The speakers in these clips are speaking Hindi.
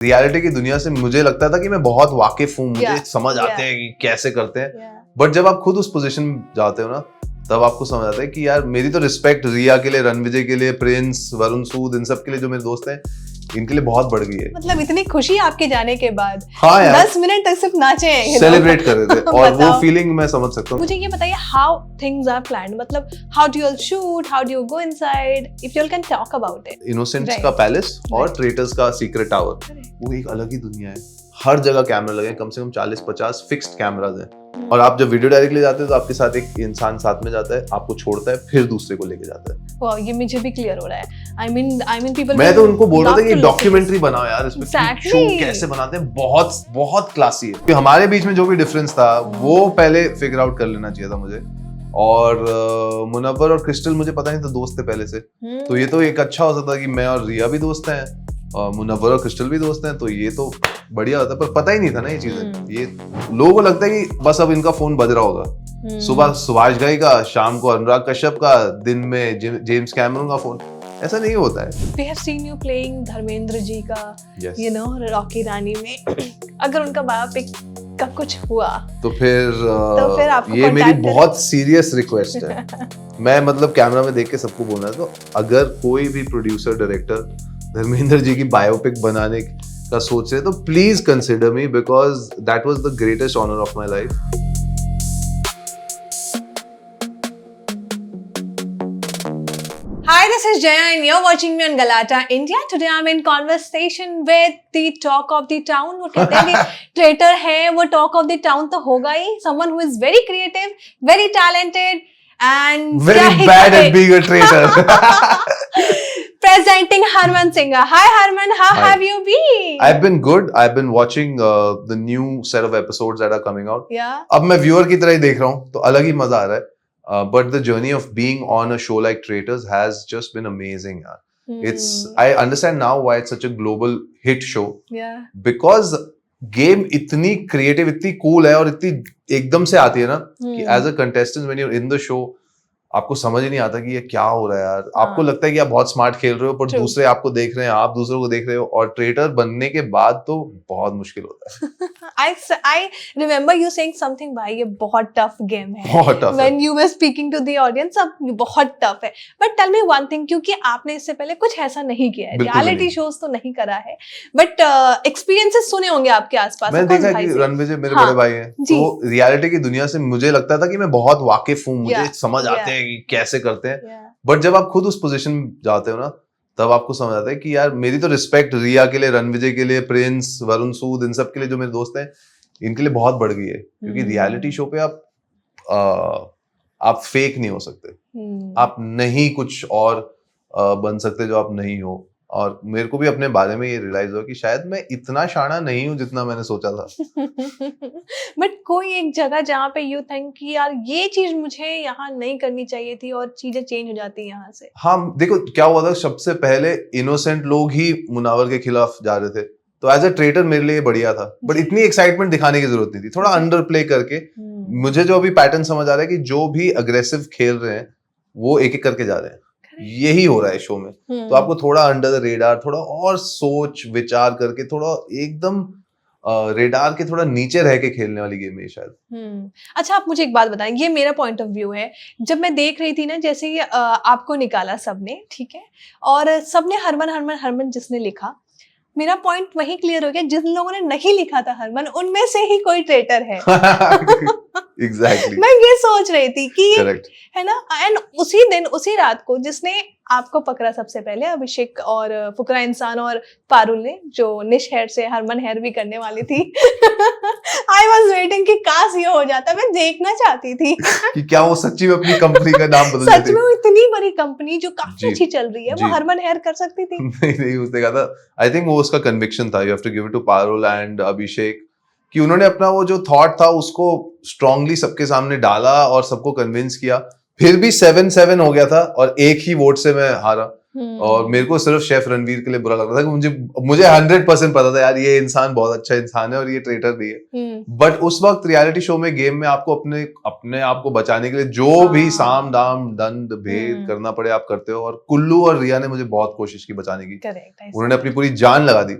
रियलिटी की दुनिया से मुझे लगता था कि मैं बहुत वाकिफ हूँ, मुझे समझ आते हैं कि कैसे करते हैं, बट जब आप खुद उस पोजीशन में जाते हो ना, तब आपको समझ आता है कि यार मेरी तो रिस्पेक्ट रिया के लिए, रणविजय के लिए, प्रिंस, वरुण सूद, इन सब के लिए जो मेरे दोस्त हैं, इनके लिए बहुत बढ़ गई है। मतलब इतनी खुशी आपके जाने के बाद। हाँ यार, 10 मिनट तक सिर्फ नाचे, सेलिब्रेट कर रहे थे और वो फीलिंग मैं समझ सकता हूँ। मुझे ये बताइए हाउ थिंग्स आर प्लान्ड, मतलब how do you shoot, how do you go inside, if you can talk about it. Innocents का पैलेस और ट्रेटर्स का सीक्रेट टावर, वो एक अलग ही दुनिया है। हर जगह कैमरा लगे, कम से कम 40-50 फिक्स्ड कैमरास हैं। और आप जब वीडियो डायरेक्ट ले जाते हो तो आपके साथ एक इंसान साथ में जाता है, आपको छोड़ता है, फिर दूसरे को लेके जाता है। वाह, ये मुझे भी क्लियर हो रहा है। आई मीन पीपल, मैं तो उनको बोल रहा था कि डॉक्यूमेंटरी बनाओ यार, इसमें शो कैसे बनाते हैं, बहुत बहुत क्लासी है। हमारे बीच में जो भी डिफरेंस था वो पहले फिगर आउट कर लेना चाहिए था मुझे। और मुनव्वर और क्रिस्टल मुझे पता नहीं था, दोस्त थे पहले से, तो ये तो एक अच्छा हो सकता है कि मैं और रिया भी दोस्त हैं और मुनव्वर और क्रिस्टल भी दोस्त हैं, तो ये तो बढ़िया होता है। पर पता ही नहीं था ना ये चीजें। ये लोगों को लगता है कि बस अब इनका फोन बज रहा होगा, सुबह सुभाष घई का, शाम को अनुराग कश्यप का, दिन में जेम्स कैमरून का फोन। ऐसा नहीं होता है। We have seen you playing Dharmendra ji का, yes. you know, रॉकी रानी में। अगर उनका बायोपिक का कुछ हुआ तो फिर आपको ये मेरी बहुत सीरियस रिक्वेस्ट है। मैं मतलब कैमरा में देख के सबको बोलना है, तो अगर कोई भी प्रोड्यूसर डायरेक्टर धर्मेंद्र जी की बायोपिक बनाने का सोच रहे तो please consider me, because that was the greatest honour of my life. Hi, this is Jaya and you're watching me on Galata India. Today I'm in conversation with the talk of the town. वो कहते हैं कि ट्रेटर है, वो talk of the town तो होगा ही. Someone who is very creative, very talented and very bad at being a traitor. Presenting Harman Singha. Hi Harman, how have you been? I've been good. I've been watching the new set of episodes that are coming out. Yeah. अब मैं viewer की तरह ही देख रहा हूँ, तो अलग ही मजा आ रहा है. But the journey of being on a show like Traitors has just been amazing. I understand now why it's such a global hit show. Yeah. Because game इतनी creative, इतनी cool है और इतनी एकदम से आती है ना कि as a contestant when you're in the show आपको समझ ही नहीं आता कि ये क्या हो रहा है यार। आपको लगता है कि आप बहुत स्मार्ट खेल रहे हो, पर दूसरे आपको देख रहे हैं, आप दूसरों को देख रहे हो, और ट्रेटर बनने के बाद तो बहुत मुश्किल होता है। I remember you saying something, भाई ये बहुत टफ गेम है। बहुत tough When you were speaking to the audience, अब बहुत टफ है। But tell me one thing, क्योंकि आपने इससे पहले कुछ ऐसा नहीं किया है, रियलिटी शोज तो नहीं करा है, बट एक्सपीरियंसेस सुने होंगे आपके आसपास। मैंने देखा कि रणविजय मेरे बड़े भाई हैं, तो रियलिटी की दुनिया से मुझे लगता था कि मैं बहुत वाकिफ हूँ, मुझे समझ आते हैं कि कैसे करते हैं, बट जब आप खुद उस पोजीशन में जाते हो ना, तब आपको समझ आता है कि यार मेरी तो रिस्पेक्ट रिया के लिए, रणविजय के लिए, प्रिंस, वरुण सूद, इन सब के लिए जो मेरे दोस्त हैं, इनके लिए बहुत बढ़ गई है। क्योंकि रियलिटी शो पे आप फेक नहीं हो सकते, आप नहीं कुछ और बन सकते जो आप नहीं हो। और मेरे को भी अपने बारे में ये रियलाइज हुआ कि शायद मैं इतना शाना नहीं हूँ जितना मैंने सोचा था। बट कोई एक जगह जहाँ पे यू थिंक कि यार ये चीज मुझे यहाँ नहीं करनी चाहिए थी और चीजें चेंज हो जाती है यहाँ से। हाँ देखो क्या हुआ था, सबसे पहले इनोसेंट लोग ही मुनावर के खिलाफ जा रहे थे, तो एज अ ट्रेटर मेरे लिए बढ़िया था, बट इतनी एक्साइटमेंट दिखाने की जरूरत नहीं थी। थोड़ा अंडर प्ले करके मुझे जो अभी पैटर्न समझ आ रहा है कि जो भी अग्रेसिव खेल रहे हैं वो एक एक करके जा रहे हैं, यही हो रहा है शो में। तो आपको थोड़ा अंडर द रेडार, थोड़ा और सोच विचार करके, थोड़ा एकदम रेडार के थोड़ा नीचे रह के खेलने वाली गेम है शायद। अच्छा, आप मुझे एक बात बताएं, ये मेरा पॉइंट ऑफ व्यू है। जब मैं देख रही थी ना, जैसे ही आपको निकाला सबने, ठीक है, और सबने हरमन हरमन हरमन जिसने लिखा, मेरा पॉइंट वही क्लियर हो गया, जिन लोगों ने नहीं लिखा था हरमन, उनमें से ही कोई ट्रेटर है। Exactly. मैं ये सोच रही थी कि Correct. है ना, एंड उसी दिन उसी रात को जिसने आपको पकड़ा सबसे पहले, अभिषेक और फुकरा इंसान और पारुल ने, जो निश हेयर से हरमन हेयर भी करने वाली थी। आई वॉज वेटिंग कि काश ये हो जाता, मैं देखना चाहती थी कि क्या वो सच्ची में अपनी कंपनी का नाम बदल सच में वो इतनी बड़ी कंपनी जो काफी अच्छी चल रही है, वो हरमन हेयर कर सकती थी। नहीं उसने कहा था, आई थिंक वो उसका कन्विक्शन था, you have to give it to Parul and Abhishek, कि उन्होंने अपना वो जो थॉट था उसको स्ट्रांगली सबके सामने डाला और सबको कन्विंस किया। फिर भी 7-7 हो गया था और एक ही वोट से मैं हारा। और मेरे को सिर्फ शेफ रणवीर के लिए बुरा लग रहा था कि मुझे 100% पता था यार ये इंसान बहुत अच्छा इंसान है और ये ट्रेटर भी है। बट उस वक्त रियलिटी शो में, गेम में आपको अपने आप को बचाने के लिए जो भी साम दाम दंड भेद करना पड़े आप करते हो। और कुल्लू और रिया ने मुझे बहुत कोशिश की बचाने की, उन्होंने अपनी पूरी जान लगा दी,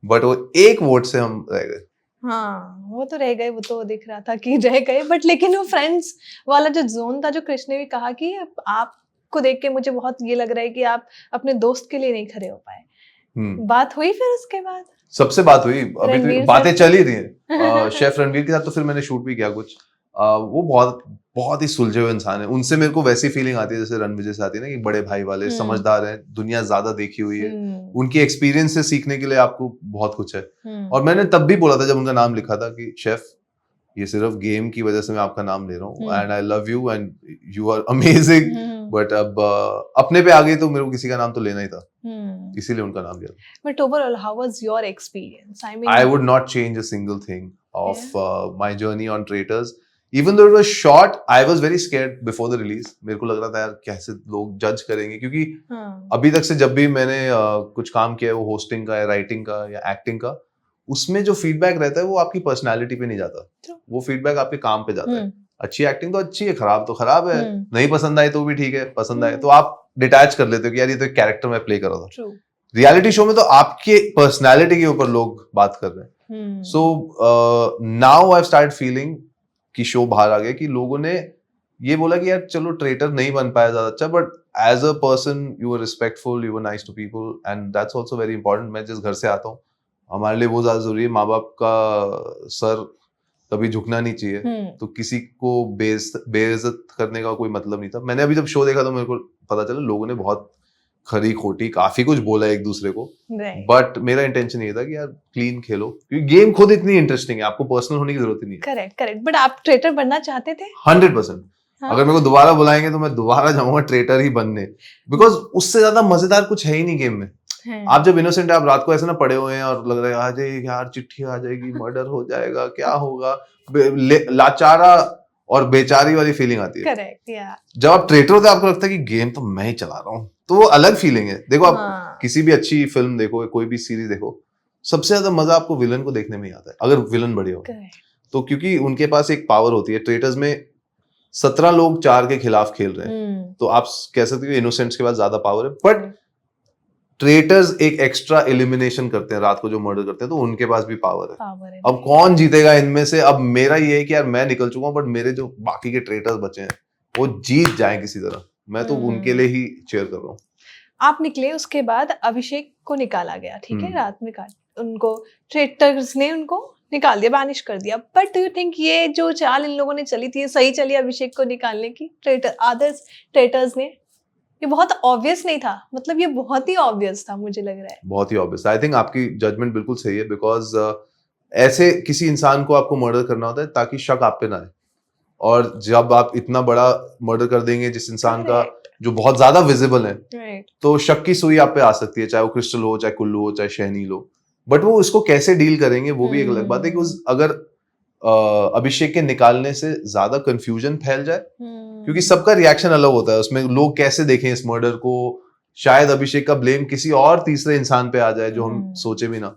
बट वो एक वोट से हम रह गए। हाँ वो तो रह गए, वो तो दिख रहा था कि रह गए, बट लेकिन वो फ्रेंड्स वाला जो जोन था, जो कृष्ण ने भी कहा कि आपको देख के मुझे बहुत ये लग रहा है कि आप अपने दोस्त के लिए नहीं खड़े हो पाए, बात हुई फिर उसके बाद? सबसे बात हुई, अभी रणवीर तो बातें से? चल ही रही है। शेफ रणवीर के साथ तो फिर मैंने शूट भी किया कुछ। वो बहुत बहुत ही सुलझे हुए इंसान है, उनसे मेरे को वैसी फीलिंग आती है जैसे रणविजय से आती है ना, कि बड़े भाई वाले, समझदार हैं, दुनिया ज्यादा देखी हुई है, उनकी एक्सपीरियंस से सीखने के लिए आपको बहुत कुछ है। और मैंने तब भी बोला था जब उनका नाम लिखा था कि शेफ ये सिर्फ गेम की वजह से मैं आपका नाम ले रहा हूँ, and I love you and you are amazing, but अब अपने पे आ गई तो मेरे को किसी का नाम तो लेना ही था, इसीलिए उनका नाम लिया। But overall how was your experience? I mean I would not change a single thing of my journey on Traitors. Even though it was short, I was very scared before the release. मेरे को लग रहा था यार कैसे लोग जज करेंगे, क्योंकि अभी तक से जब भी मैंने कुछ काम किया है, वो होस्टिंग का या राइटिंग का या एक्टिंग का, उसमें जो फीडबैक रहता है वो आपकी पर्सनालिटी पे नहीं जाता, वो फीडबैक आपके काम पे जाता है। अच्छी एक्टिंग तो अच्छी है, खराब तो खराब है, नहीं पसंद आई तो भी ठीक है, पसंद आए तो आप डिटैच कर लेते हो कि यार ये तो एक कैरेक्टर मैं प्ले कर रहा था। रियलिटी शो में तो आपके पर्सनालिटी के ऊपर लोग बात कर रहे हैं। So now I start feeling कि शो बाहर आ गया, कि लोगों ने ये बोला कि यार चलो ट्रेटर नहीं बन पाया ज्यादा अच्छा, but as a person you are respectful, you are nice to people, and that's also very important. मैं जिस घर से आता हूँ हमारे लिए वो ज्यादा जरूरी है। माँ बाप का सर कभी झुकना नहीं चाहिए, तो किसी को बेइज्जत करने का कोई मतलब नहीं था। मैंने अभी जब शो देखा तो मेरे को पता चला लोगों ने बहुत खरी खोटी काफी कुछ बोला एक दूसरे को, बट मेरा इंटेंशन ये था कि यार क्लीन खेलो, क्योंकि गेम खुद इतनी इंटरेस्टिंग है, आपको पर्सनल होने की जरूरत ही नहीं है। करेक्ट करेक्ट, बट आप ट्रेटर बनना चाहते थे? 100%। अगर मेरे को दोबारा बुलाएंगे तो मैं दोबारा जाऊंगा ट्रेटर ही बनने, बिकॉज उससे ज्यादा मजेदार कुछ है ही नहीं गेम में। आप जब इनोसेंट है, आप रात को ऐसे ना पड़े हुए हैं और लग रहा है आ जाएगी यार, चिट्ठी आ जाएगी, मर्डर हो जाएगा, क्या होगा, लाचारा और बेचारी वाली फीलिंग आती है। करेक्ट, या जब आप ट्रेटर होते हैं आपको लगता है कि गेम तो मैं ही चला रहा हूँ, तो वो अलग फीलिंग है। देखो आप किसी भी अच्छी फिल्म देखो, कोई भी सीरीज देखो, सबसे ज्यादा मजा आपको विलन को देखने में ही आता है, अगर विलन बढ़िया हो तो, क्योंकि उनके पास एक पावर होती है। ट्रेटर्स में 17 लोग 4 के खिलाफ खेल रहे हैं, तो आप कह सकते हो इनोसेंट्स के पास ज्यादा पावर है, बट ट्रेटर्स एक एक्स्ट्रा एलिमिनेशन करते हैं रात को, जो मर्डर करते हैं, तो उनके पास भी पावर है। अब कौन जीतेगा इनमें से? अब मेरा ये है कि यार मैं निकल चुका हूं, बट मेरे जो बाकी के ट्रेटर्स बचे हैं वो जीत जाएं किसी तरह, मैं तो उनके लिए ही चेयर कर रहा हूँ। आप निकले, उसके बाद अभिषेक को निकाला गया, ठीक है, रात में उनको ट्रेटर्स ने उनको निकाल दिया, बानिश कर दिया। बट डू यू थिंक ये जो चाल इन लोगों ने चली थी सही चली अभिषेक को निकालने की? अदर्स ट्रेटर्स ने, ये बहुत ऑब्वियस नहीं था? मतलब ये बहुत ही ऑब्वियस था, मुझे लग रहा है बहुत ही ऑब्वियस। आई थिंक आपकी जजमेंट बिल्कुल सही है, बिकॉज ऐसे किसी इंसान को आपको मर्डर करना होता है ताकि शक आप पे ना आए, और जब आप इतना बड़ा मर्डर कर देंगे जिस इंसान का जो बहुत ज्यादा विजिबल है, तो शक की सुई आप पे आ सकती है, चाहे वो क्रिस्टल हो, चाहे कुल्लू हो, चाहे शहनील हो। बट वो इसको कैसे डील करेंगे वो भी एक अलग बात है, कि अगर अभिषेक के निकालने से ज्यादा कंफ्यूजन फैल जाए, क्योंकि सबका रिएक्शन अलग होता है उसमें, लोग कैसे देखें इस मर्डर को, शायद अभिषेक का ब्लेम किसी और तीसरे इंसान पे आ जाए जो हम सोचे भी ना।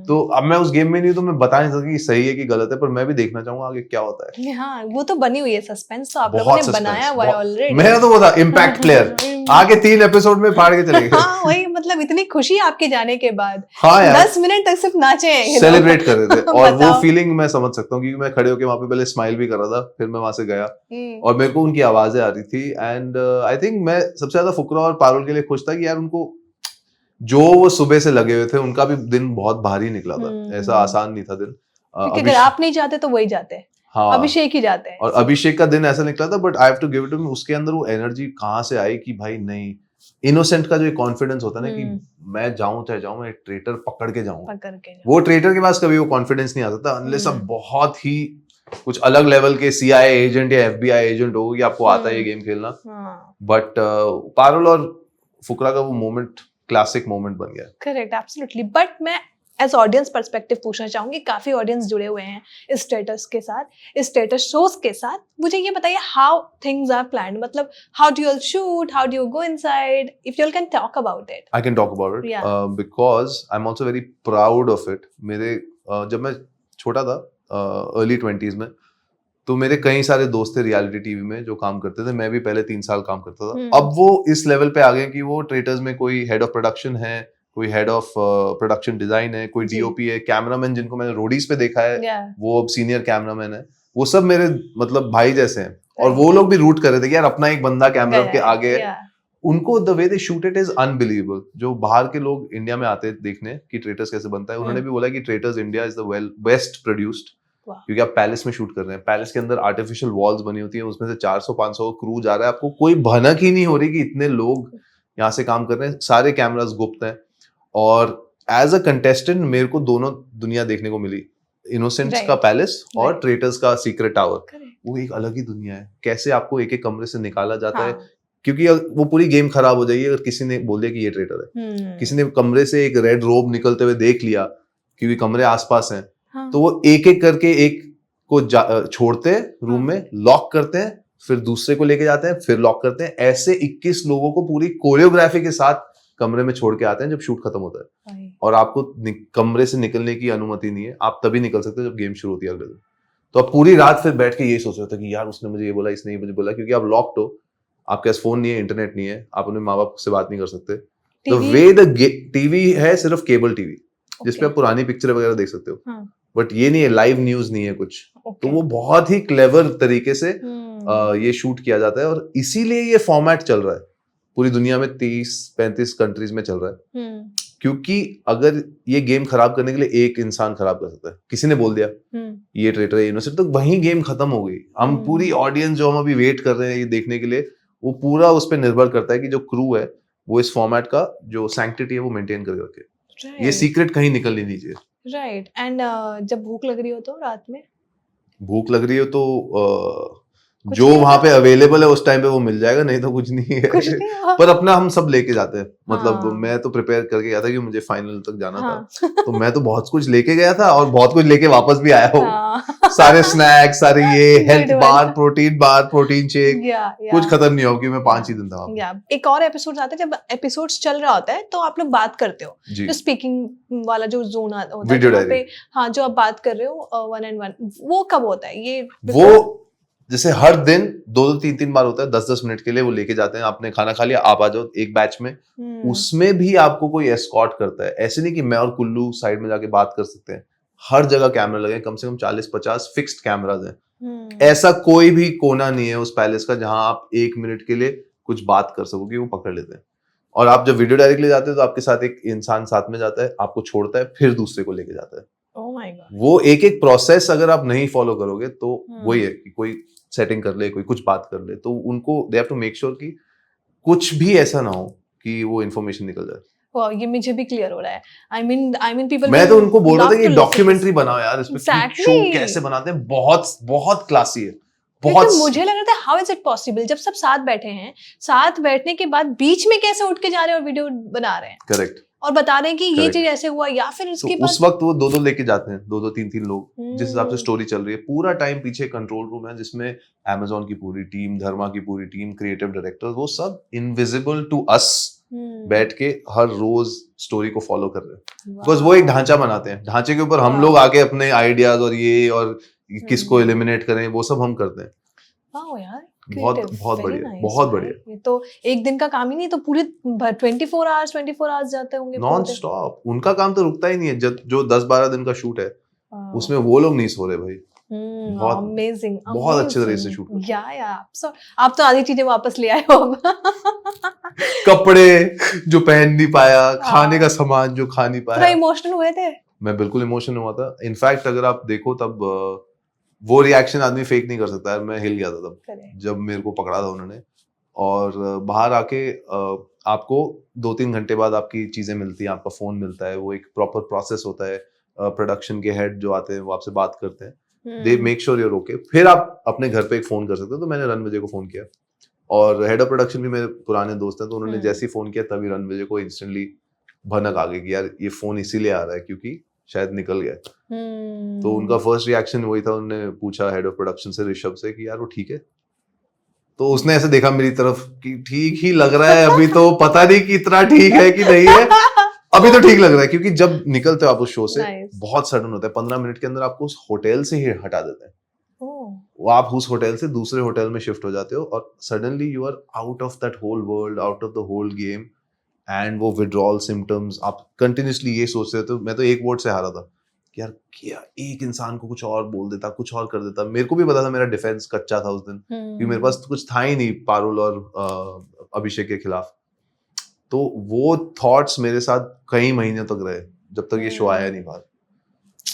तो अब मैं उस गेम में नहीं, तो मैं बता नहीं सकती कि सही है कि गलत है, पर मैं भी देखना चाहूंगा आगे क्या होता है। हाँ, वो तो बनी हुई है सस्पेंस, तो आप लोगों ने बनाया हुआ है ऑलरेडी। मेरा तो वो था इम्पैक्ट प्लेयर, आगे 3 एपिसोड में फाड़ के चले गए। हाँ वही, मतलब इतनी खुशी आपके जाने के बाद। हाँ यार, 10 मिनट तक सिर्फ नाचे, सेलिब्रेट कर रहे थे। और वो फीलिंग मैं समझ सकता हूँ, क्योंकि मैं खड़े होकर वहां पे पहले स्माइल भी कर रहा था, फिर मैं वहां से गया और मेरे को उनकी आवाजें आ रही थी, एंड आई थिंक मैं सबसे ज्यादा फुकरा और पारुल के लिए खुश था कि यार उनको जो वो सुबह से लगे हुए थे, उनका भी दिन बहुत भारी निकला था, ऐसा आसान नहीं था दिन। अगर आप नहीं जाते तो वही जाते, हाँ, अभिषेक ही जाते हैं। और अभिषेक का दिन ऐसा निकला था, but I have to give it to him, उसके अंदर वो एनर्जी कहाँ से आई कि भाई नहीं, इनोसेंट का जो कॉन्फिडेंस होता है ना, कि मैं जाऊं चाहे जाऊं, मैं ट्रेटर पकड़ के जाऊं, वो ट्रेटर के पास कभी वो कॉन्फिडेंस नहीं आ सकता अनलेस आप बहुत ही कुछ अलग लेवल के CIA एजेंट या FBI एजेंट हो, कि आपको आता है ये गेम खेलना। बट पारुल और फुकरा का वो मोमेंट क्लासिक मोमेंट बन गया। Correct, absolutely. बट मैं एज ऑडियंस पर्सपेक्टिव पूछना चाहूंगी, काफी ऑडियंस जुड़े हुए हैं इस स्टेटस के साथ, इस स्टेटस शोज के साथ। मुझे ये बताइए, हाउ थिंग्स आर प्लान्ड, मतलब how do you shoot, how do you go inside, if you can talk about it. I can talk about it because I am also very proud of it. मेरे जब मैं छोटा था, अर्ली 20s में, तो मेरे कई सारे दोस्त थे रियलिटी टीवी में जो काम करते थे, मैं भी पहले 3 साल काम करता था। अब वो इस लेवल पे आ गए कि वो ट्रेटर्स में कोई हेड ऑफ प्रोडक्शन है, कोई हेड ऑफ प्रोडक्शन डिजाइन है, कोई जी। डीओपी है, कैमरामैन जिनको मैंने रोडीज पे देखा है Yeah, वो अब सीनियर कैमरामैन है, वो सब मेरे मतलब भाई जैसे हैं। और right. वो लोग भी रूट कर रहे थे कि यार अपना एक बंदा कैमरा गया के है, आगे है। yeah. उनको the way they shoot it is unbelievable. जो बाहर के लोग इंडिया में आते हैं देखने कि ट्रेटर्स कैसे बनता है, उन्होंने भी बोला कि traitors India is the best produced, वाह। क्योंकि आप पैलेस में शूट कर रहे हैं, पैलेस के अंदर आर्टिफिशियल वॉल्स बनी होती है, उसमें से 400-500 क्रू जा रहा है, आपको कोई भनक ही नहीं हो रही कि इतने लोग यहाँ से काम कर रहे हैं, सारे कैमरास गुप्त हैं। और एज अ कंटेस्टेंट मेरे को दोनों दुनिया देखने को मिली, इनोसेंट्स Right. का पैलेस और Right. ट्रेटर्स का सीक्रेट टावर। Correct. वो एक अलग ही दुनिया है, कैसे आपको एक एक कमरे से निकाला जाता है, हाँ, क्योंकि वो पूरी गेम खराब हो जाएगी अगर किसी ने बोल दिया कि ये ट्रेटर है। किसी ने कमरे से एक रेड रोब निकलते हुए देख लिया, क्योंकि कमरे आसपास हैं, हाँ, तो वो एक एक करके एक को छोड़ते हैं रूम हाँ। में, लॉक करते हैं, फिर दूसरे को लेके जाते हैं, फिर लॉक करते हैं। ऐसे 21 लोगों को पूरी कोरियोग्राफी के साथ कमरे में छोड़ के आते हैं जब शूट खत्म होता है। Right. और आपको कमरे से निकलने की अनुमति नहीं है, आप तभी निकल सकते हो जब गेम शुरू होती है अगले दिन। तो आप पूरी रात फिर बैठ के यही सोच रहे होते कि यार उसने मुझे ये बोला, इसने ये मुझे बोला, क्योंकि आप लॉक्ड हो, आपके पास फोन नहीं है, इंटरनेट नहीं है, आप अपने माँ बाप से बात नहीं कर सकते। The TV? Way the TV है सिर्फ केबल टीवी, जिसपे Okay. आप पुरानी पिक्चर वगैरह देख सकते हो, हाँ, बट ये नहीं है, लाइव न्यूज नहीं है कुछ। तो okay. वो बहुत ही क्लेवर तरीके से हम्म, ये शूट किया जाता है, और इसीलिए ये फॉर्मेट चल रहा है पूरी दुनिया में, 30-35 कंट्रीज में चल रहा है। हम्म, क्योंकि अगर ये गेम खराब करने के लिए एक इंसान खराब कर सकता है, किसी ने बोल दिया ये ट्रेटर है, इनोसेंट, तो वहीं गेम खत्म हो गई। हम पूरी ऑडियंस जो हम अभी वेट कर रहे हैं ये देखने के लिए, वो पूरा उस पर निर्भर करता है कि जो क्रू है वो इस फॉर्मेट का जो सैंक्टिटी है वो मेंटेन करके रखे। ये सीक्रेट कहीं निकल नहीं चाहिए। राइट। एंड जब भूख लग रही हो तो रात में भूख लग रही हो तो कुछ जो नहीं वहां होता? पे अवेलेबल है उस टाइम पे वो मिल जाएगा, नहीं तो कुछ नहीं कुछ है। नहीं हाँ। पर अपना हम सब लेके जाते हैं, मतलब हाँ। मैं तो प्रिपेयर करके गया था कि मुझे फाइनल तक जाना हाँ। था, तो मैं तो बहुत कुछ लेके गया था और बहुत कुछ लेके वापस भी आया हूँ। हाँ। सारे स्नैक्स, सारे ये Good हेल्थ one. बार, प्रोटीन शेक, या कुछ खत्म नहीं होगा, क्योंकि मैं 5 ही दिन था वहाँ पे। या एक और एपिसोड आता है, जब एपिसोड्स चल रहा होता है तो आप लोग बात करते हो, जी, जो स्पीकिंग वाला जो जोन होता है वीडियो जहाँ डायरी। पे, हाँ, जो आप बात कर रहे हो 1-on-1, वो कब होता है ये? वो जैसे हर दिन 2-2 3-3 बार होता है, 10-10 मिनट के लिए वो लेके जाते हैं, आपने खाना खा लिया, आप आ जाओ एक बैच में। उसमें भी आपको कोई एस्कॉर्ट करता है, ऐसे नहीं कि मैं और कुल्लू साइड में जाके बात कर सकते हैं। हर जगह कैमरा लगे, कम से कम 40-50 फिक्स्ड कैमराज हैं। ऐसा कोई भी कोना नहीं है उस पैलेस का जहां आप 1 मिनट के लिए कुछ बात कर सकोगे, वो पकड़ लेते हैं। और आप जब वीडियो डायरेक्ट ले जाते हो तो आपके साथ एक इंसान साथ में जाता है, आपको छोड़ता है, फिर दूसरे को लेके जाता है। Oh my God. वो एक एक प्रोसेस अगर आप नहीं फॉलो करोगे तो वही है कि कोई सेटिंग कर ले, कोई कुछ बात कर ले, तो उनको they have to make sure कि कुछ भी ऐसा ना हो कि वो इन्फॉर्मेशन निकल जाए। वाह, ये मुझे भी क्लियर हो रहा है। आई मीन पीपल, मैं तो उनको बोल रहा था कि डॉक्यूमेंट्री बनाओ यार, इस पे Exactly. शो कैसे बनाते हैं, बहुत बहुत क्लासी है, लेकिन बहुत। मुझे लग रहा था हाउ इज इट पॉसिबल, जब सब साथ बैठे हैं, साथ बैठने के बाद बीच में कैसे उठ के जा रहे हैं और वीडियो बना रहे हैं करेक्ट, और बता रहे हैं कि ये Correct. चीज ऐसे हुआ, या फिर तो उसके बाद उस वक्त वो 2-2 लेके जाते हैं, 2-2 3-3 लोग, जिस हिसाब से स्टोरी चल रही है। पूरा टाइम पीछे कंट्रोल रूम है जिसमें Amazon की पूरी टीम, धर्मा की पूरी टीम, क्रिएटिव डायरेक्टर्स, वो सब इनविजिबल टू अस बैठ के हर रोज स्टोरी को फॉलो कर रहे हैं। बिकॉज वो एक ढांचा बनाते हैं, ढांचे के ऊपर हम लोग आके अपने आइडियाज और ये और किसको एलिमिनेट करें वो सब हम करते हैं। वाओ यार, बहुत creative, बहुत very बढ़िया, nice, बहुत right? बढ़िया। ये तो एक दिन का काम ही नहीं, तो पूरे 24 आवर्स जाते होंगे नॉन स्टॉप, उनका काम तो रुकता ही नहीं है। जो 10-12 दिन का शूट है उसमें वो लोग नहीं सो रहे भाई। बहुत अमेजिंग, बहुत अच्छे तरह से शूट करते हैं। या आप तो आधी चीजें वापस ले आए हो अब। कपड़े जो पहन नहीं पाया, खाने का सामान जो खा नहीं थोड़ा पाया। इमोशनल हुए थे? मैं बिल्कुल इमोशनल हुआ था। इनफैक्ट अगर आप देखो तब वो रिएक्शन आदमी फेक नहीं कर सकता है, मैं हिल गया था तब जब मेरे को पकड़ा था उन्होंने। और बाहर आके आपको 2-3 घंटे बाद आपकी चीजें मिलती हैं, आपका फोन मिलता है, वो एक प्रॉपर प्रोसेस होता है। प्रोडक्शन के हेड जो आते हैं वो आपसे बात करते हैं, they make sure you're okay, फिर आप अपने घर पे एक फोन कर सकते हो। तो मैंने रणविजय को फोन किया, और हेड ऑफ प्रोडक्शन भी मेरे पुराने दोस्त हैं, तो उन्होंने जैसे ही फोन किया तभी रणविजय को इंस्टेंटली भनक आ गई कि यार ये फोन इसीलिए आ रहा है क्योंकि शायद निकल गया। तो उनका फर्स्ट रिएक्शन वही था, उन्होंने पूछा हेड ऑफ प्रोडक्शन से, ऋषभ से, कि यार वो ठीक है। तो उसने ऐसे देखा मेरी तरफ कि ठीक ही लग रहा है, अभी तो पता नहीं कि इतना ठीक है कि नहीं है, अभी तो ठीक लग रहा है। क्योंकि जब निकलते हो आप उस शो से बहुत सडन होता है, 15 मिनट के अंदर आपको उस होटल से ही हटा देते हैं। वो आप उस होटल से दूसरे होटल में शिफ्ट हो जाते हो, और suddenly you are out of that whole world, out of the whole game, and वो विड्रॉल सिम्टम्स, आप कंटिन्यूसली ये सोचते रहते हो। मैं तो एक वोट से हारा था कि यार क्या एक इंसान को कुछ और बोल देता, कुछ और कर देता। मेरे को भी पता था मेरा डिफेंस कच्चा था उस दिन, क्योंकि मेरे पास तो कुछ था ही नहीं पारुल और अभिषेक के खिलाफ। तो वो थॉट्स मेरे साथ कई महीने तक रहे, जब तक ये शो आया नहीं बाहर।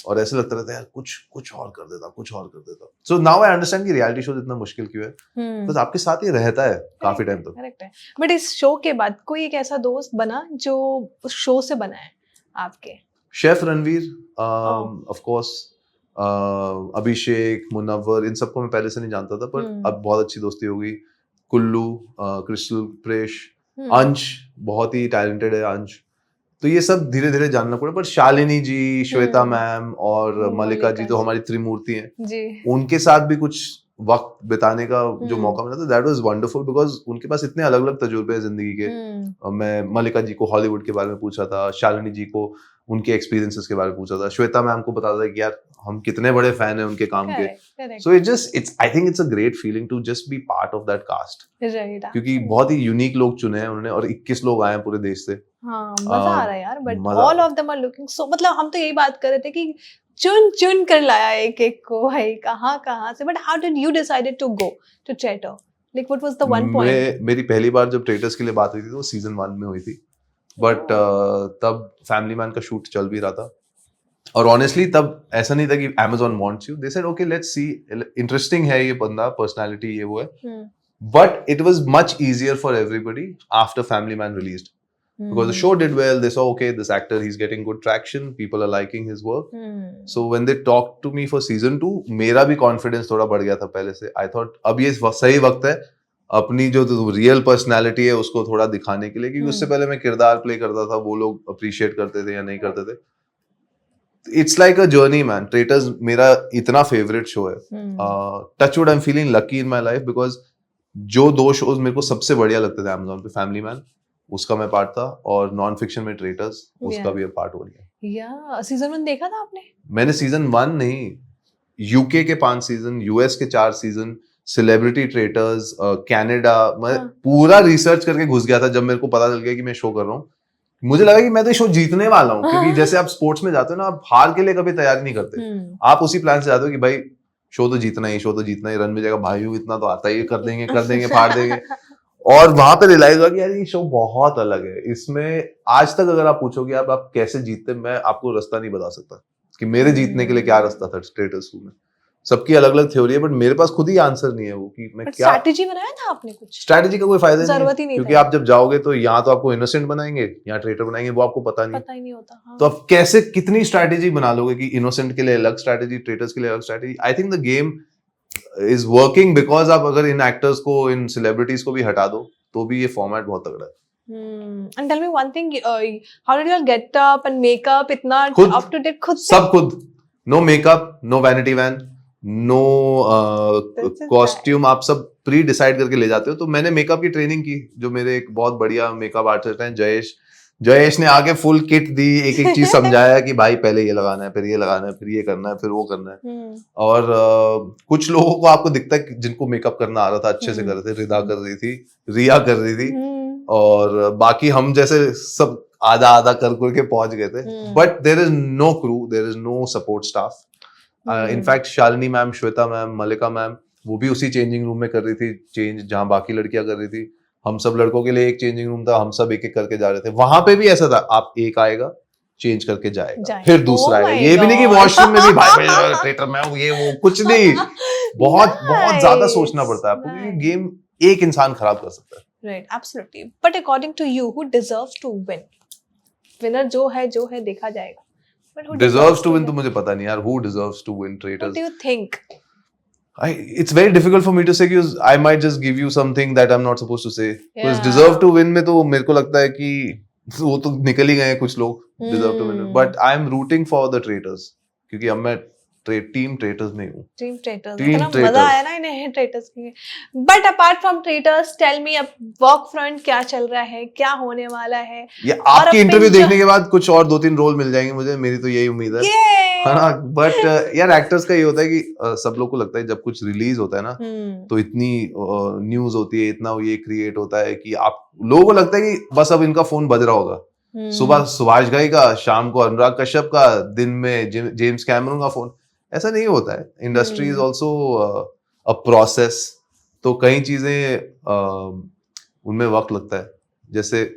और ऐसे लगता रहता है यार कुछ और कर देता, कुछ और कर देता। सो नाउ आई अंडरस्टैंड कि रियलिटी शो इतना मुश्किल क्यों है, बस आपके साथ ही रहता है काफी टाइम तक। करेक्ट है। बट इस शो के बाद कोई एक ऐसा दोस्त बना जो उस शो से बना है आपके? शेफ रणवीर, ऑफ कोर्स, अभिषेक, मुनव्वर, इन सबको मैं पहले से नहीं जानता था, पर अब बहुत अच्छी दोस्ती हो गई। कुल्लू, क्रिस्टल, प्रेश, अंश बहुत ही टैलेंटेड है अंश। तो ये सब धीरे धीरे जानना पड़ा। पर शालिनी जी, श्वेता मैम और मलिका जी तो हमारी त्रिमूर्ति हैं जी। उनके साथ भी कुछ वक्त बिताने का जो मौका मिला था, दैट वाज वंडरफुल, बिकॉज उनके पास इतने अलग अलग तजुर्बे हैं जिंदगी के। मैं मलिका जी को हॉलीवुड के बारे में पूछा था, शालिनी जी को उनके एक्सपीरियंसेस के बारे में पूछा था, श्वेता मैम को बता था कि यार हम कितने बड़े फैन हैं उनके काम के। So it's I think it's a great feeling to just be part of that cast, क्योंकि बहुत ही यूनिक लोग चुने हैं उन्होंने, और 21 लोग आए हैं पूरे देश से। हाँ, मजा आ रहा है यार। But all of them are looking so, मतलब हम तो यही बात कर रहे थे कि चुन चुन कर लाया एक एक को भाई, कहाँ से। But how did you decided to go to traitor? Like what was the one point? मेरी पहली बार जब ट्रेटर्स के लिए बात हुई थी तो सीजन 1 में हुई थी, बट तब फैमिली मैन का शूट चल भी रहा था। और ऑनेस्टली तब ऐसा नहीं था कि Amazon wants you, they said okay let's see, interesting है ये बंदा, पर्सनालिटी ये वो है। But it was much easier for everybody after Family Man released, because the show did well. They saw okay, this actor, he's getting good traction, people are liking his work. So when they talked to me for season 2, मेरा भी confidence थोड़ा बढ़ गया था पहले से। I thought अब ये सही वक्त है अपनी जो रियल पर्सनालिटी है उसको थोड़ा दिखाने के लिए, क्योंकि उससे पहले मैं किरदार प्ले करता था, वो लोग अप्रिशिएट करते थे या नहीं करते थे। It's like a journey man. Traitors मेरा इतना फेवरेट शो है। Touchwood, I am feeling lucky in my life, because जो 2 शोज मेरे को सबसे बढ़िया लगते थे Amazon पे, फैमिली मैन उसका मैं पार्ट था, और नॉन फिक्शन में ट्रेटर्स उसका भी पार्ट हो गया। या सीजन 1 देखा था आपने? मैंने सीजन 1 नहीं, यूके के 5 सीजन, यूएस के 4 सीजन, सेलिब्रिटी ट्रेटर्स, कनाडा, मैं पूरा रिसर्च करके घुस गया था जब मेरे को पता चल गया कि मैं शो कर रहा हूँ। मुझे लगा कि मैं तो शो जीतने वाला हूँ, क्योंकि जैसे आप स्पोर्ट्स में जाते हो ना, आप हार के लिए कभी तैयारी नहीं करते, आप उसी प्लान से जाते हो कि भाई शो तो जीतना ही, शो तो जीतना ही, रन में जाएगा भाई, इतना तो आता ही, कर देंगे फाड़ देंगे। और वहां पे रियलाइज हुआ कि यार ये शो बहुत अलग है। इसमें आज तक अगर आप पूछोगे आप कैसे जीतते, मैं आपको रास्ता नहीं बता सकता कि मेरे जीतने के लिए क्या रास्ता था ट्रेटर्स में। सबकी अलग अलग थ्योरी है, बट मेरे पास खुद ही आंसर नहीं है वो कि मैं क्या स्ट्रैटेजी बनाया था आपने? कुछ स्ट्रैटेजी का कोई फायदा जरूरत ही नहीं, क्योंकि आप जब जाओगे तो यहाँ तो आपको इनोसेंट बनाएंगे, यहाँ ट्रेटर बनाएंगे, वो आपको पता ही नहीं होता। हाँ। तो आप कैसे कितनी स्ट्रैटेजी बना लोगे कि इनोसेंट के लिए अलग स्ट्रैटेजी, ट्रेटर्स के लिए अलग strategy. I think the game is working because आप अगर इन एक्टर्स को, इन सेलिब्रिटीज को भी हटा दो तो भी ये फॉर्मेट बहुत तगड़ा है। And tell me one thing, how did you all get up and make up? इतना up to date खुद से? सब खुद, no makeup, no vanity van, no costume, आप सब प्री डिसाइड करके ले जाते हो। तो मैंने मेकअप की ट्रेनिंग की, जो मेरे एक बहुत बढ़िया मेकअप आर्टिस्ट हैं जयेश ने आके फुल किट दी, एक एक चीज समझाया कि भाई पहले ये लगाना है, फिर ये लगाना है, फिर ये करना है, फिर वो करना है। और कुछ लोगों को आपको दिखता है जिनको मेकअप करना आ रहा था, अच्छे से कर रहे थे, रिदा कर रही थी, रिया कर रही थी, और बाकी हम जैसे सब आधा आधा करके पहुंच गए थे। But there is no crew, there is no support staff. In fact Shalini ma'am, Shweta ma'am, Malika ma'am, वो भी उसी चेंजिंग रूम में कर रही थी चेंज जहां बाकी लड़कियां कर रही थी। हम सब लड़कों के लिए एक चेंजिंग रूम था, हम सब एक एक करके जा रहे थे। वहां पे भी ऐसा था, आप एक आएगा चेंज करके जाएगा, फिर दूसरा आएगा। ये भी नहीं कि वॉशरूम में भी भाई ट्रेटर में ये वो कुछ नहीं, बहुत ज्यादा सोचना पड़ता है आपको, क्योंकि गेम एक इंसान खराब कर सकता है। Right, absolutely. But according to you, who deserves to win? Winner जो है देखा जाएगा। But who deserves to win तो मुझे पता नहीं यार, who deserves to win traitors? What do you think? It's very difficult for me to say because I might just give you something that I'm not supposed to say. Because deserve to win में तो मेरे को लगता है कि वो तो निकल ही गए हैं कुछ लोग deserve to win में, but I'm rooting for the traitors क्योंकि अब मैं टीम ट्रेटर्स में हूँ। टीम ट्रेटर्स, इतना मजा आया ना इन्हें ट्रेटर्स की। But apart from traitors, tell me अब वर्क फ्रंट क्या चल रहा है, क्या होने वाला है? ये आपकी इंटरव्यू देखने के बाद कुछ और 2-3 रोल मिल जाएंगे मुझे, मेरी तो यही उम्मीद है। हाँ बट यार एक्टर्स का ये होता है कि सब लोग को लगता है जब कुछ रिलीज होता है ना तो इतनी न्यूज होती है, इतना ये क्रिएट होता है कि आप लोगों को लगता है कि बस अब इनका फोन बज रहा होगा। सुबह सुभाष घई का, शाम को अनुराग कश्यप का, दिन में जेम्स कैमरून का फोन। ऐसा नहीं होता है। Industry is also a process. तो कई चीजें उनमें वक्त लगता है। जैसे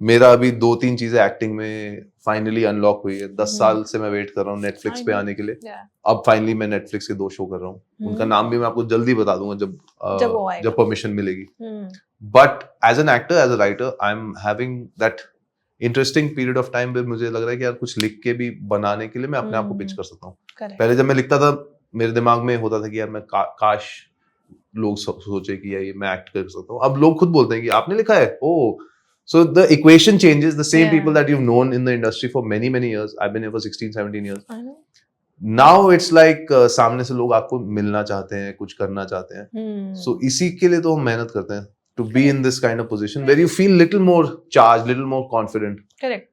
मेरा अभी 2-3 चीजें एक्टिंग में फाइनली अनलॉक हुई है। 10 साल से मैं वेट कर रहा हूँ नेटफ्लिक्स पे आने के लिए। अब फाइनली मैं नेटफ्लिक्स के 2 शो कर रहा हूँ। उनका नाम भी मैं आपको जल्दी बता दूंगा जब परमिशन मिलेगी। But as an actor, as a writer, I am having that interesting period of time पे मुझे लग रहा है कि यार कुछ लिख के भी बनाने के लिए मैं अपने आप को पिच कर सकता हूँ। पहले जब मैं लिखता था मेरे दिमाग में होता था कि यार मैं काश लोग सोचे कि यार मैं एक्ट कर सकता हूँ। अब लोग खुद बोलते हैं कि आपने लिखा है। ओह, so the equation changes. The same people that you've known in the industry for many years. I've been here for 16-17 years. I know. Now it's like सामने से लोग आपको मिलना चाहते हैं, कुछ करना चाहते हैं। So इसी के लिए तो हम मेहनत करते हैं to be in this kind of position where you feel little more charged, little more confident. Correct.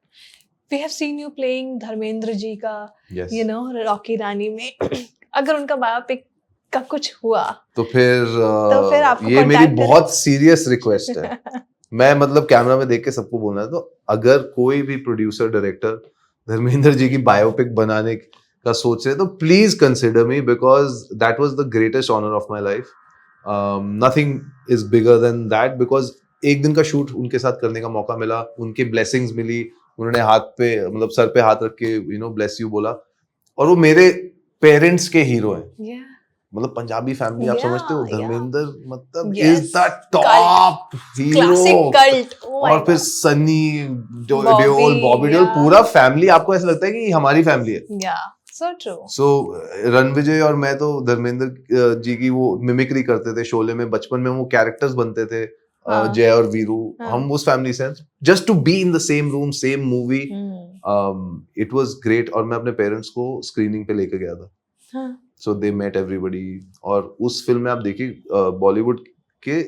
We have seen you playing Dharmendra ji का, yes. you know, रॉकी रानी में। अगर उनका बायोपिक का कुछ हुआ तो फिर आपको ये मेरी बहुत सीरियस रिक्वेस्ट है। मैं मतलब कैमरा में देख के सबको बोलना है, तो अगर कोई भी प्रोड्यूसर डायरेक्टर धर्मेंद्र जी की बायोपिक बनाने का सोच रहे तो please consider me, because that was the greatest honour of my life. Nothing is bigger than that, because एक दिन का शूट उनके साथ करने का मौका मिला, उनकी ब्लेसिंग्स मिली, उन्होंने हाथ पे मतलब सर पे हाथ रख के यू नो ब्लेस यू बोला, और वो मेरे पेरेंट्स के हीरो हैं। मतलब पंजाबी फैमिली आप समझते हो, धर्मेंद्र मतलब इज द टॉप हीरो। और फिर सनी देओल, बॉबी देओल, पूरा फैमिली आपको ऐसा लगता है कि हमारी फैमिली है। सो रणविजय और मैं तो धर्मेंद्र जी की वो मिमिक्री करते थे शोले में, बचपन में वो कैरेक्टर्स बनते थे, जय और वीरू, हम उस फैमिली से, just to be in the same room, same movie, it was great. और मैं अपने पेरेंट्स को स्क्रीनिंग पे लेके गया था, सो दे मेट एवरीबडी। और उस फिल्म में आप देखिए बॉलीवुड के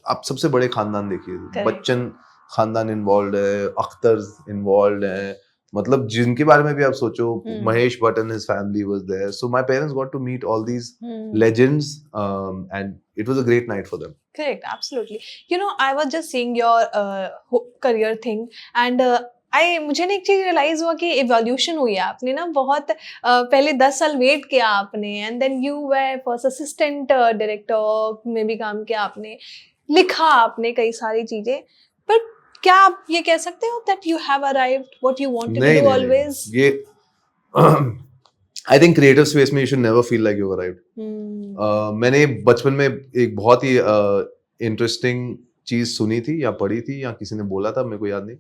आप सबसे बड़े खानदान देखिए, बच्चन खानदान इन्वॉल्व है, अख्तर इन्वॉल्व है, मतलब जिनके बारे में भी आप सोचो, Mahesh Bhatt and his family was there. So my parents got to meet all these legends and it was a great night for them. Correct, absolutely. You know, I was just seeing your career thing and मुझे ना एक चीज रियलाइज हुआ कि इवोल्यूशन हुई है आपने ना बहुत। पहले 10 साल वेट किया आपने, and then you were first assistant director में भी काम किया आपने, लिखा आपने कई सारी चीजें, पर क्या आप ये कह सकते हो that you have arrived what you wanted to do always? ये आई थिंक क्रिएटिव स्पेस में you should never feel like you arrived. मैंने बचपन में एक बहुत ही इंटरेस्टिंग चीज सुनी थी या पढ़ी थी या किसी ने बोला था, मेरे को याद नहीं।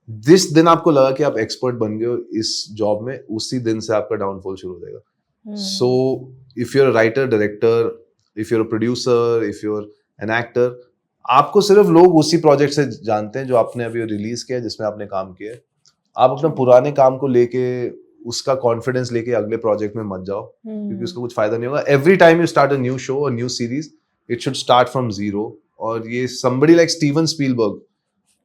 जिस दिन आपको लगा कि आप एक्सपर्ट बन गए हो इस जॉब में, उसी दिन से आपका डाउनफॉल शुरू हो जाएगा। So if you're a writer, director, if you're a producer, if you're an actor, आपको सिर्फ लोग उसी प्रोजेक्ट से जानते हैं जो आपने अभी रिलीज किया है, जिसमें आपने काम किया है। आप अपना पुराने काम को लेके, उसका कॉन्फिडेंस लेके अगले प्रोजेक्ट में मत जाओ, क्योंकि उसका कुछ फायदा नहीं होगा। Every time you start a new show, a new series, it should start from zero. और ये somebody like Steven Spielberg,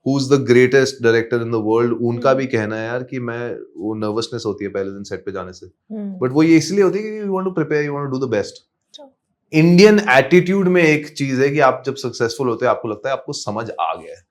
who's the greatest director in the world, उनका भी कहना है यार कि मैं, वो नर्वसनेस होती है पहले दिन सेट पे जाने से, बट वो ये इसलिए होती है कि you want to prepare, you want to do the best. Indian attitude में एक चीज है कि आप जब सक्सेसफुल होते हैं आपको लगता है आपको समझ आ गया है,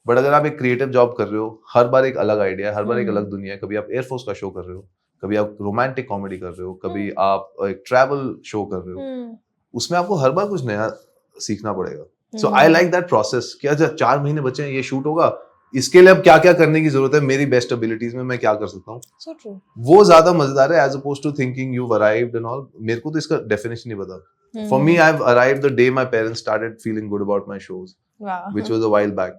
बट अगर आप एक क्रिएटिव जॉब कर रहे हो, हर बार एक अलग आइडिया, हर बार एक अलग दुनिया है। कभी आप एयरफोर्स का शो कर रहे हो, कभी आप रोमांटिक कॉमेडी कर रहे हो, कभी आप एक ट्रैवल शो कर रहे हो, उसमें आपको हर बार कुछ नया सीखना पड़ेगा। सो आई लाइक दैट प्रोसेस। क्या 4 महीने बचे हैं, ये शूट होगा, इसके लिए अब क्या क्या करने की जरूरत है, मेरी बेस्ट एबिलिटीज में मैं क्या कर सकता हूँ, so true. वो ज्यादा मजेदार है as oppose to thinking you arrived and all. मेरे को तो इसका डेफिनेशन नहीं पता। For me, I have arrived the day my parents started feeling good about my shows, which was a while back.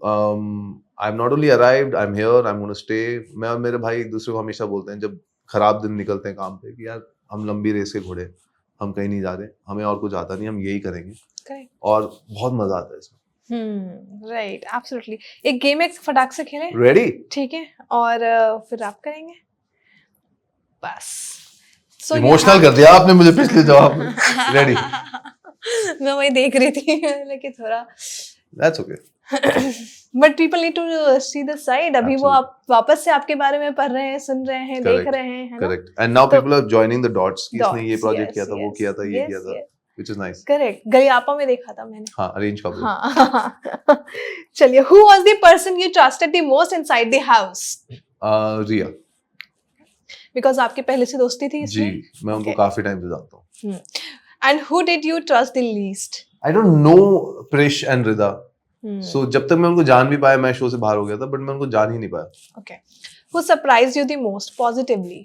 I am not only arrived, I am here, I am gonna stay. मैं और मेरे भाई एक दूसरे को हमेशा बोलते हैं जब खराब दिन निकलते हैं काम पे कि यार हम लंबी रेस के घोड़े, हम कहीं नहीं जा रहे, हमें और कुछ आता नहीं, हम यही करेंगे। और बहुत मजा आता है इसमें। Right, absolutely. एक गेम एक फटाक से खेलें? रेडी? ठीक है, और फिर आप करेंगे बस। इमोशनल कर दिया आपने मुझे पिछले जवाब में। रेडी? मैं वही देख रही थी लेकिन थोड़ा that's okay. But people need to see the side. अभी वो आप वापस से आपके बारे में पढ़ रहे हैं, सुन रहे हैं, देख रहे हैं, है ना? Correct. And now people are joining the dots कि इसने ये प्रोजेक्ट किया था, वो किया था, ये किया था, which is nice. करेक्ट. गलियापा में देखा था मैंने. हाँ, अरेंज कपल. हाँ. चलिए, who was the person you trusted the most inside the house? Riya. Because आपकी पहले से दोस्ती थी इसमें? जी, मैं उनको काफी टाइम से जानता हूँ. And who did you trust the least? I don't know Prish and Rida. So जब तक मैं उनको जान भी पाया, मैं शो से बाहर हो गया था, बट मैं उनको जान ही नहीं पाया. Okay. Who surprised you the most positively?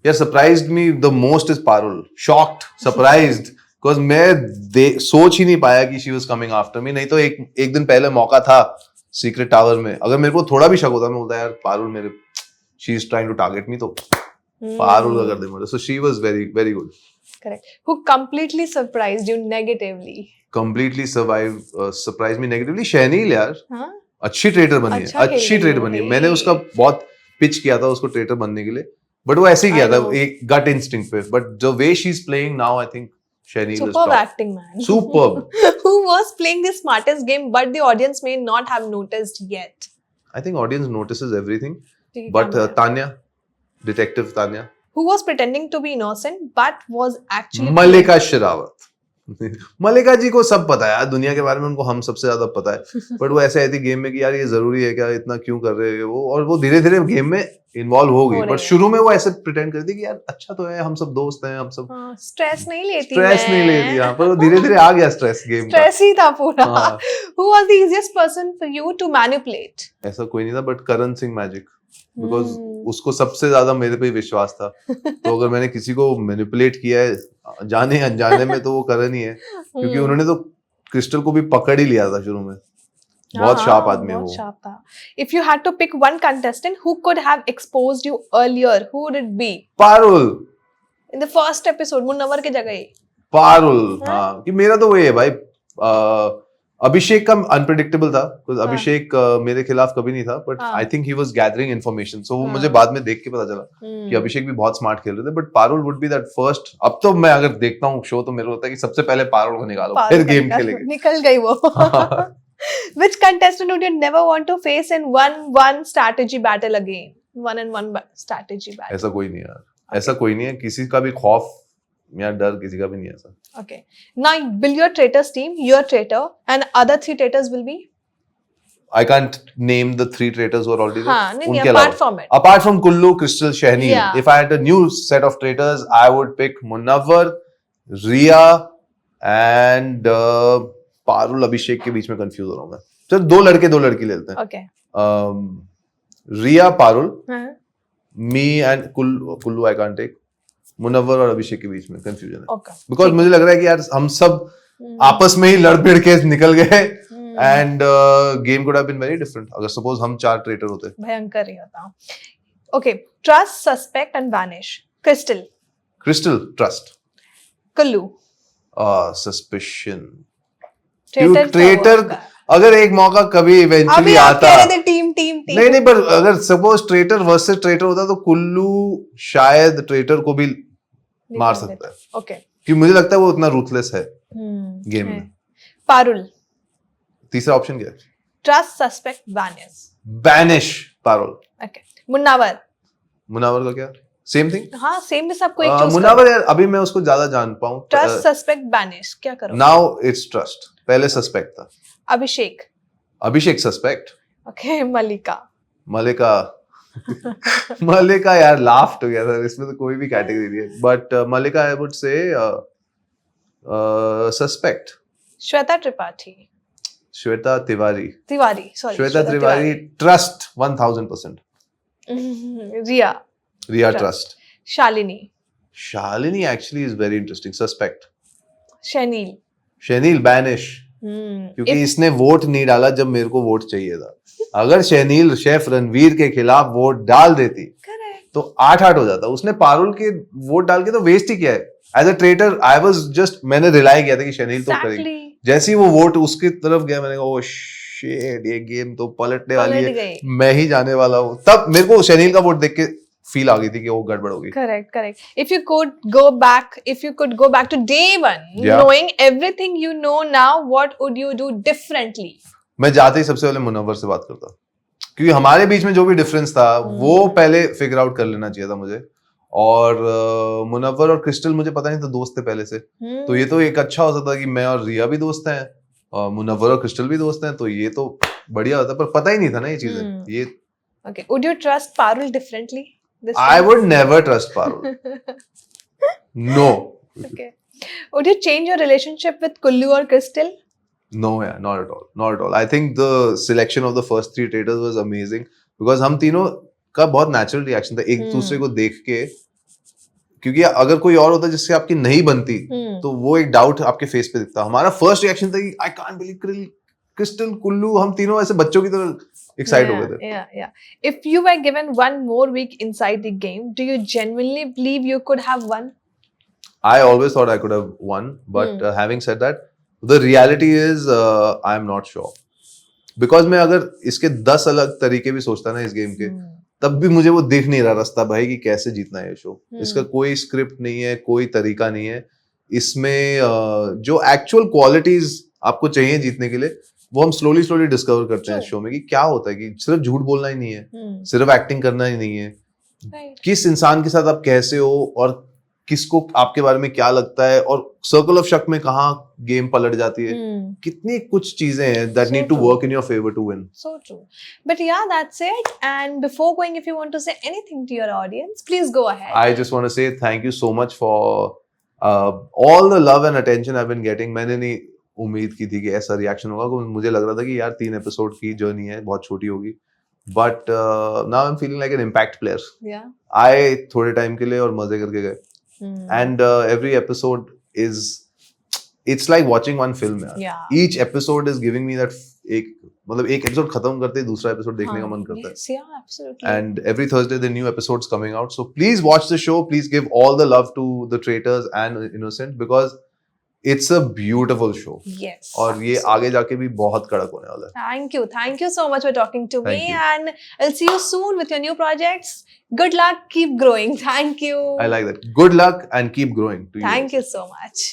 Yeah, surprised me the most is Parul. Shocked, surprised, because मैं सोच ही नहीं पाया कि she was coming after me. नहीं तो एक दिन पहले मौका था सीक्रेट टावर में. अगर मेरे को थोड़ा भी शक होता, मैं बोलता यार पारुल मेरे she is trying to target me, तो पारुल का कर दे मुझे. So she was very very good. Correct. Who completely surprised you negatively? Completely surprised me negatively. शैनील यार. हाँ? अच्छी ट्रेडर बनी है, अच्छी ट्रेडर बनी है. मैंने उसका बहुत पिच किया था उसको ट्रेडर बनने के लिए, बट वो ऐसे ही किया था एक गट इंस्टिंक्ट पे. But the way she is playing now, I think Shaneel is superb acting, man. Superb. Who was playing the smartest game but the audience may not have noticed yet? I think audience notices everything, ठीक है, but Tanya, detective Tanya. Who was pretending to be innocent but was actually मल्लिका शेरावत. मल्लिका जी को सब पता है यार दुनिया के बारे में, उनको हम सबसे ज्यादा पता है, बट वो ऐसे आई थी गेम में कि यार ये जरूरी है क्या, इतना क्यों कर रहे हैं वो, और वो धीरे धीरे गेम में इन्वॉल्व हो गई. बट शुरू में वो ऐसे प्रिटेंड करती कि यार अच्छा तो है, हम सब दोस्त हैं, हम सब स्ट्रेस नहीं लेती, हाँ, पर वो धीरे धीरे आ गया स्ट्रेस गेम का. स्ट्रेस ही था पूरा. Who was the easiest person for you to manipulate? ऐसा कोई नहीं था, but Karan Singh magic, because उसको सबसे ज्यादा मेरे पे विश्वास था. तो अगर मैंने किसी को मैनिपुलेट किया है जाने अनजाने में, तो वो करण ही है, क्योंकि उन्होंने तो क्रिस्टल को भी पकड़ ही लिया था शुरू में. बहुत शार्प आदमी है वो. बहुत शार्प था. If you had to pick one contestant who could have exposed you earlier, who would it be? Parul. In the first episode, Munawar की जगह. पारुल. हाँ, कि मेरा तो वही है भाई. अभिषेक का अनप्रेडिक्टेबल था, अभिषेक मेरे खिलाफ कभी नहीं था, but I think he was gathering information. So वो मुझे बाद में देख के पता चला कि अभिषेक भी बहुत स्मार्ट खेल रहे थे, but Parul would be that first. अब तो मैं अगर देखता हूँ शो, तो मेरे को होता है कि सबसे पहले पारुल को निकालो, फिर गेम खेलेंगे. निकल गई वो. Which contestant would you never want to face in one strategy battle again? 1-on-1 strategy battle. ऐसा कोई नहीं यार, ऐसा कोई नहीं है. किसी का भी खौफ या डर किसी का भी नहीं है ऐसा. Okay. Now, will your traitors team, your traitor, and other 3 traitors will be? I can't name the 3 traitors who are already there. हाँ, नहीं, apart from it. Apart from Kullu, Crystal, Shahneel. Yeah. If I had a new set of traitors, I would pick Munawwar, Riya, and Parul. Abhishek के बीच में कंफ्यूज हो रहा हूँ मैं. चल दो लड़की ले लेते हैं. Okay. Riya, Parul, हाँ. me and Kullu I can't take. Munawwar और अभिषेक के बीच में कंफ्यूजन है. Okay. बिकॉज मुझे लग रहा है कि यार हम सब आपस में ही लड़ भिड़ के निकल गए, end game could have been very different अगर सपोज हम 4 ट्रेटर होते. भयंकर ही होता. Okay. Trust, suspect and vanish. Crystal. Trust. कुल्लू. सस्पिशन. ट्रेटर. अगर एक मौका कभी इवेंचुअली आता, टीम नहीं, पर अगर सपोज ट्रेटर वर्सेस ट्रेटर होता, तो कुल्लू शायद ट्रेटर को भी मार सकता है. ओके. क्योंकि मुझे लगता है वो उतना रूथलेस है गेम में. पारुल. तीसरा ऑप्शन क्या है? Trust, suspect, banish. Parul. Okay. Munawar का क्या? Same thing. हाँ, सेम भी सबको एक चूज. मुन्नावर यार अभी मैं उसको ज्यादा जान पाऊं. Trust, suspect, banish. क्या करो? Now it's trust. पहले सस्पेक्ट था. अभिषेक सस्पेक्ट. ओके. मल्लिका यार लाफ्ट हो गया था, इसमें तो कोई भी कैटेगरी नहीं है, but Mallika I would say suspect. Shweta Tiwari trust 1000%. Riya trust. Shalini actually is very interesting. Suspect. Shaneel banish. क्योंकि इसने वोट नहीं डाला जब मेरे को वोट चाहिए था. अगर शैनील शेफ रणवीर के खिलाफ वोट डाल देती तो 8-8 हो जाता. उसने पारुल के वोट डाल के तो वेस्ट ही किया है. As a traitor I was just, मैंने रिलाई किया था कि शैनील तो करेगी. जैसे ही वो वोट उसकी तरफ गया, मैंने कहा ओ शिट, ये गेम तो पलटने वाली है, मैं ही जाने वाला हूँ. तब मेरे को शैनील का वोट देख के फील आ गई थी कि वो गड़बड़ होगी. Correct. If you could go back to day 1, knowing everything you know now, what would you do differently? मैं जाते ही सबसे पहले मुनव्वर से बात करता, क्योंकि हमारे बीच में जो भी डिफरेंस था वो पहले फिगर आउट कर लेना चाहिए था मुझे। और मुनव्वर और क्रिस्टल मुझे पता नहीं था दोस्त थे पहले से, तो ये तो एक अच्छा हो सकता कि मैं और रिया भी दोस्त हैं और मुनव्वर और क्रिस्टल भी दोस्त हैं, तो ये तो बढ़िया होता, पर पता ही नहीं था ना ये चीजें। ये Okay, would you trust Parul differently this I time? would never trust Parul. No. Okay. Would you change your relationship with Kullu or Crystal? No, yeah, not at all. Not at all. I think the selection of the first three traitors was amazing because हम तीनों का बहुत natural reaction था एक दूसरे को देख के, क्योंकि अगर कोई और होता जिससे आपकी नहीं बनती तो वो एक डाउट आपके फेस पे दिखता। हमारा फर्स्ट रिएक्शन था कि I can't believe crystal Kullu, हम तीनों ऐसे बच्चों की तरह एक्साइट हो गए थे। Yeah. If you were given one more week inside the game, do you genuinely believe you could have won? I always thought I could have won, but having said that, the reality is I am not sure. Because मैं अगर इसके 10 अलग तरीके भी सोचता ना इस गेम के, तब भी मुझे वो दिख नहीं रहा रास्ता भाई कि कैसे जीतना है ये शो। इसका कोई स्क्रिप्ट नहीं है, कोई तरीका नहीं है। इसमें जो एक्चुअल क्वालिटीज आपको चाहिए जीतने के लिए वो हम स्लोली डिस्कवर करते हैं इस शो में कि क्या होता है, कि सिर्फ झूठ बोलना ही नहीं है, सिर्फ एक्टिंग करना ही नहीं है, किस इंसान के साथ आप कैसे हो और किसको आपके बारे में क्या लगता है, और सर्कल ऑफ शक में कहाँ गेम पलट जाती है, कितनी कुछ चीजें हैं that need to work in your favor to win. So true. But yeah, that's it. And before going, if you want to say anything to your audience, please go ahead. I just want to say thank you so much for all the love and attention I've been getting. मैंने नहीं उम्मीद की थी कि ऐसा रिएक्शन होगा, मुझे लग रहा था कि यार 3 एपिसोड की जर्नी है, बहुत छोटी होगी, but now I am feeling like an impact player. आए थोड़े टाइम के लिए और मजे करके गए, and every episode is it's like watching one film यार। Each episode is giving me that मतलब एक एपिसोड खत्म करते ही दूसरा एपिसोड देखने का मन करता है। And every Thursday the new episodes coming out, so please watch the show, please give all the love to the traitors and innocent because It's a beautiful show. Yes. और ये आगे जाके भी बहुत कड़क होने वाला है। Thank you so much for talking to me, and I'll see you soon with your new projects. Good luck, keep growing. Thank you. I like that. Good luck and keep growing to you. Thank you so much.